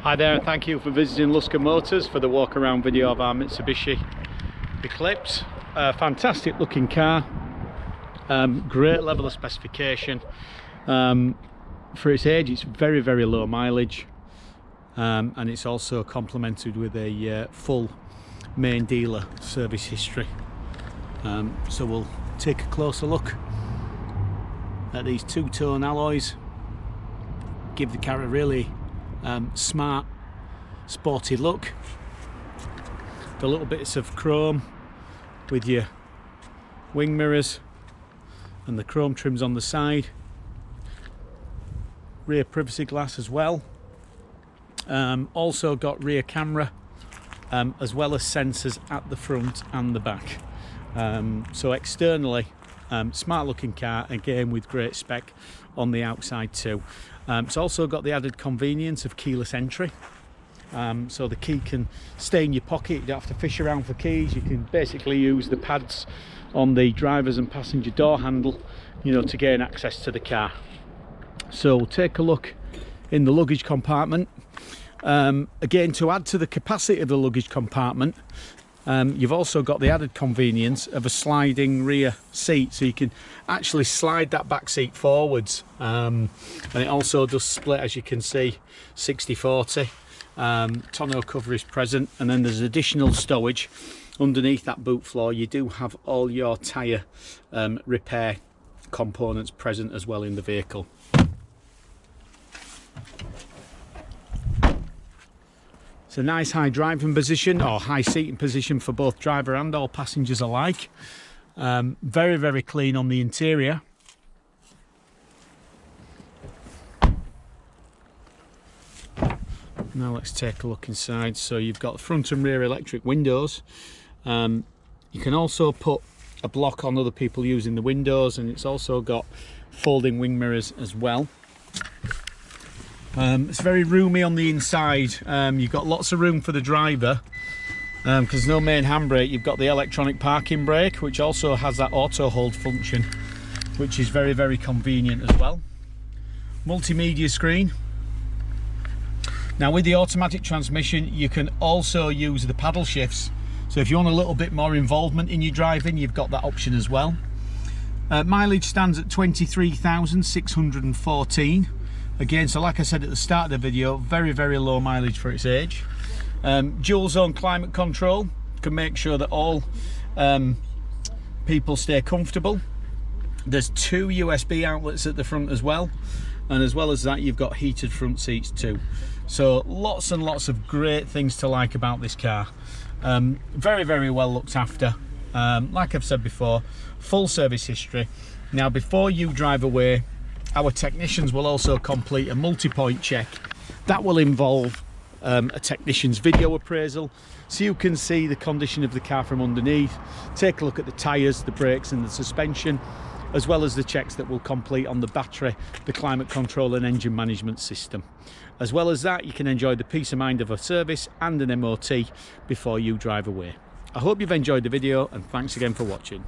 Hi there, and thank you for visiting Luscombe Motors for the walk around video of our Mitsubishi Eclipse. Fantastic looking car, great level of specification. For its age, it's very low mileage, and it's also complemented with a full main dealer service history. So we'll take a closer look at these two-tone alloys, give the car a really smart, sporty look. The little bits of chrome with your wing mirrors and the chrome trims on the side. Rear privacy glass as well. Also got rear camera, as well as sensors at the front and the back. So externally, smart looking car, again with great spec on the outside too. It's also got the added convenience of keyless entry, so the key can stay in your pocket. You don't have to fish around for keys. You can basically use the pads on the driver's and passenger door handle, you know, to gain access to the car. So we'll take a look in the luggage compartment. Again, to add to the capacity of the luggage compartment, you've also got the added convenience of a sliding rear seat, so you can actually slide that back seat forwards, and it also does split, as you can see, 60/40. Tonneau cover is present, and then there's additional stowage underneath that boot floor. You do have all your tyre repair components present as well in the vehicle. It's a nice high driving position, or high seating position, for both driver and all passengers alike. Very clean on the interior. Now let's take a look inside. So you've got front and rear electric windows. You can also put a block on other people using the windows, and it's also got folding wing mirrors as well. It's very roomy on the inside. You've got lots of room for the driver, because there's no main handbrake. You've got the electronic parking brake, which also has that auto hold function, which is very convenient as well. Multimedia screen. Now with the automatic transmission, you can also use the paddle shifts, so if you want a little bit more involvement in your driving, you've got that option as well. Mileage stands at 23,614. Again, so like I said at the start of the video, very low mileage for its age. Dual zone climate control can make sure that all people stay comfortable. There's 2 USB outlets at the front as well, and as well as that, you've got heated front seats too. So lots and lots of great things to like about this car. Very well looked after. Like I've said before, full service history. Now before you drive away, our technicians will also complete a multi-point check. That will involve a technician's video appraisal, so you can see the condition of the car from underneath, take a look at the tyres, the brakes and the suspension, as well as the checks that will complete on the battery, the climate control and engine management system. As well as that, you can enjoy the peace of mind of a service and an MOT before you drive away. I hope you've enjoyed the video, and thanks again for watching.